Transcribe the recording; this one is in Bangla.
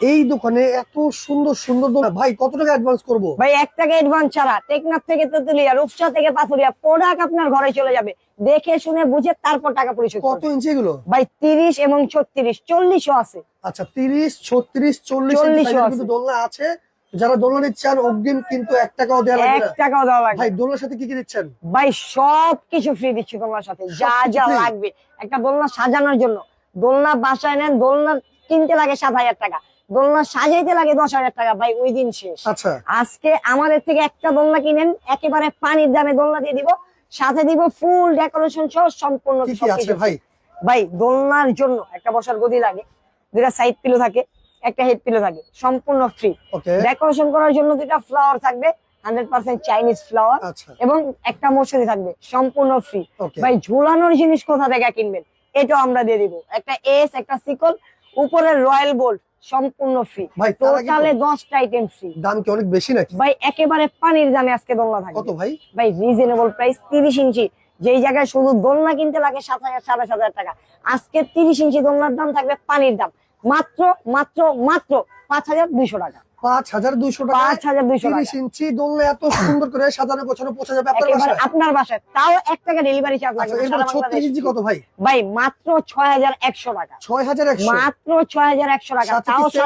এই দোকানে এত সুন্দর সুন্দর দোলনা, ভাই কত টাকা অ্যাডভান্স করবো? ভাই 1 টাকা অ্যাডভান্স ছাড়া টেকনাফ থেকে তেতুলিয়া, রূপসা থেকে পাথুরিয়া প্রোডাক্ট আপনার ঘরে চলে যাবে। দেখে শুনে বুঝে তারপর টাকা পরিশোধ কত করবেন। ইঞ্চি এগুলো? ভাই 30 এবং 36 40ও আছে। আচ্ছা 30, 36, 40 40 সাইজের আছে। কিন্তু দোলনা আছে। যারা দোলনা নিচ্ছেন অগ্রিম কিন্তু 1 টাকাও দেওয়া লাগবে 1 না। টাকাও দেওয়া লাগবে ভাই না। দোলনার সাথে কি কি দিচ্ছেন? ভাই সবকিছু ফ্রি দিচ্ছি তোমার সাথে, যা সবকিছু যা free? লাগবে একটা দোলনা সাজানোর জন্য। দোলনা বাসায় নেন, দোলনা কিনতে লাগে 7,000 টাকা, দোলনা সাজাইতে লাগে 10,000 টাকা। ভাই ওই দিন শেষ। আচ্ছা আজকে আমাদের থেকে একটা দোলনা কিনেন, একেবারে পানির দামে দোলনা দিয়ে দিব, সাথে দিব ফুল ডেকোরেশন সহ সম্পূর্ণ কি কি সবকিছু আছে ভাই? free। ভাই দোলনার জন্য একটা বসার গদি লাগে, 2টা সাইড পিলো থাকে, একটা হেড পিলো থাকে, সম্পূর্ণ ফ্রি। ওকে ডেকোরেশন করার জন্য 2টা ফ্লাওয়ার থাকবে, 100% চাইনিজ ফ্লাওয়ার, আচ্ছা এবং একটা মশারি থাকবে, সম্পূর্ণ ফ্রি। ওকে ভাই ঝুলানোর জিনিস কোথা থেকে কিনবেন, এটাও আমরা দিয়ে দিব। একটা এস, একটা সিকল, উপরে রয়্যাল বোল্ট, সম্পূর্ণ ফ্রি। ভাই তার আগে টোটালে 10টা আইটেম ফ্রি। দাম কি অনেক বেশি নাকি? ভাই একেবারে পানির দামে আজকে দোলনা থাকবে। কত ভাই? ভাই রিজনেবল প্রাইস, 30 ইঞ্চি যেই জায়গায় শুধু দোলনা কিনতে লাগে 7,000 7,500 টাকা, আজকে 30 ইঞ্চি দোলনার দাম থাকবে পানির দাম মাত্র মাত্র মাত্র 5,200 টাকা। 5,200 টাকা। 5,200 30 টাকা ইঞ্চি দোলনা এত সুন্দর করে সাজানো গোছানো পৌঁছে যাবে আপনার একেবারে বাসায়? আপনার বাসায়, তাও 1 টাকা ডেলিভারি চার্জ আচ্ছা লাগবে না, এরপর সারা 36 বাংলাদেশ ইঞ্চি free। কত ভাই? ভাই মাত্র 6,100 টাকা, 6,100। মাত্র 6,100 টাকা, সাথে তাও কি